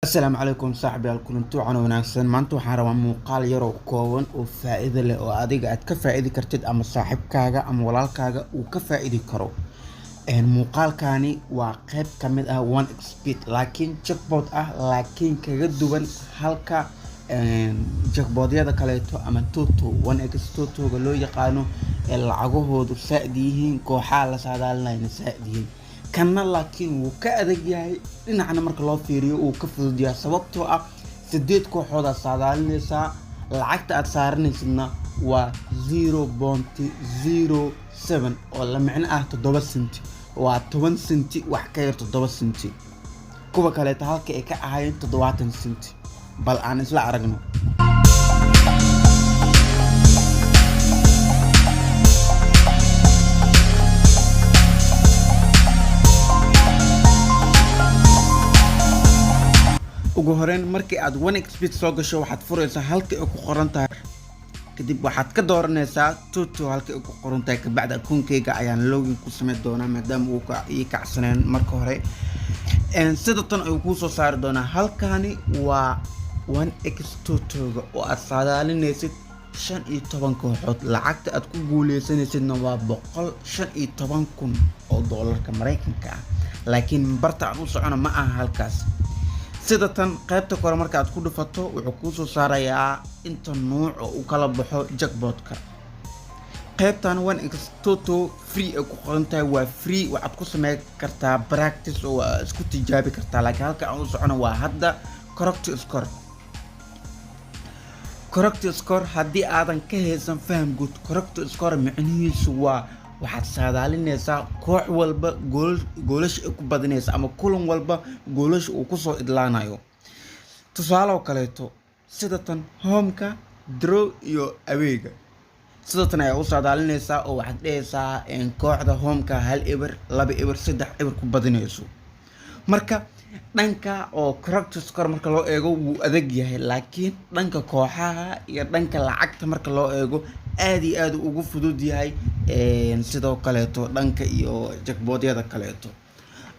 السلام عليكم صاحبي الكلنتو عنا وناكسن maanta waxaan rabaa muuqaal yar oo kooban oo faa'iido leh oo adiga aad ka faa'iidi kartid ama saaxiibkaaga ama walaalkaaga uu ka faa'iidi karo muuqaalkani waa qayb kamid ah 1xbet laakiin jackpot ah laakiin kaga duwan halka jackpotyada kaleeto ama toto 1x toto-ga loo yaqaano ee lacagahoodu saa'id yihiin kooxaha la saadaalinayna saa'id yihiin kana laakiin wuu ka adag yahay dhinacna marka loo fiiriyo uu ka fudud yahay sababtoo ah 8 kooxood aad saadaalinaysaa lacagta aad saaranaysidna waa 0.07 oo la micno ah 7 senti waa 10 senti wax ka yar 7 senti kuwa kaleeta halka ay ka ahaayeen 70 senti bal aan isla aragno ugu horeen markii aad 1xbet soo gasho waxaad furaysaa halka ay ku qoran tahay kadib waxaad ka dooranaysaa toto halka ay ku qoran tahay ka bacda akoonkeyga ayaan login ku sameyn doonaa maadaama uu ii kacsaneen marka hore sida tan ay ku soo saari doonaa halkani waa 1x toto-ga oo aad saadaalinaysid 15 kooxood lacagta aad ku guuleysanaysidna waa 115,000 oo doolarka Mareykanka ah laakiin barta aan u socono ma aha halkaas sida tan qaybta kore marka aad ku dhufato wuxuu ku soo saarayaa inta nooc oo uu kala baxo jackpot-ka qaybtan 1x toto free ay ku qoran tahay waa free waxaad ku sameyn kartaa practice oo isku tijaabi kartaa laakiin halka aan u socono waa hadda correct score haddii aadan ka haysan faham guud correct score micnihiisu waa waxaad saadaalinaysaa koox walba goolasha ay ku badinaysa ama kulan walba goolasha uu ku soo idlaanayo tusaale kaleeto sida tan home-ka draw iyo away-ga sida tan ayaa u saadaalinaysaa oo waxaad dhehaysaa kooxda home-ka 1 eber 2 eber 3 eber ku badinayso marka dhanka oo correct score marka loo eego wuu adag yahay laakiin dhanka kooxaha iyo dhanka lacagta marka loo eego aad iyo aad ugu fudud yahay sidoo kaleeto dhanka iyo jackpotyada kaleeto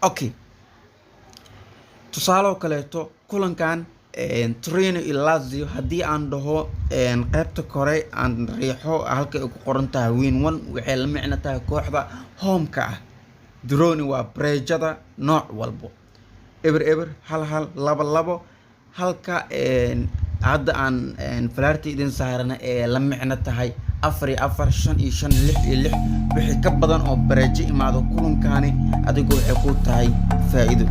okay tusaale kaleeto kulankan Torino iyo Lazio haddii aan dhaho qaybta kore aan riixo halka ay ku qoran tahay win 1 waxay la micno tahay kooxda home-ka ah Torino waa brejada nooc walbo eber eber hal hal laba labo halka hadda aan falaarta idin saarana ee la micno tahay 4 iyo 4 5 iyo 5 6 iyo 6 wixii ka badan oo bareejo imaado kulankani adigoo waxay ku tahay faa'iido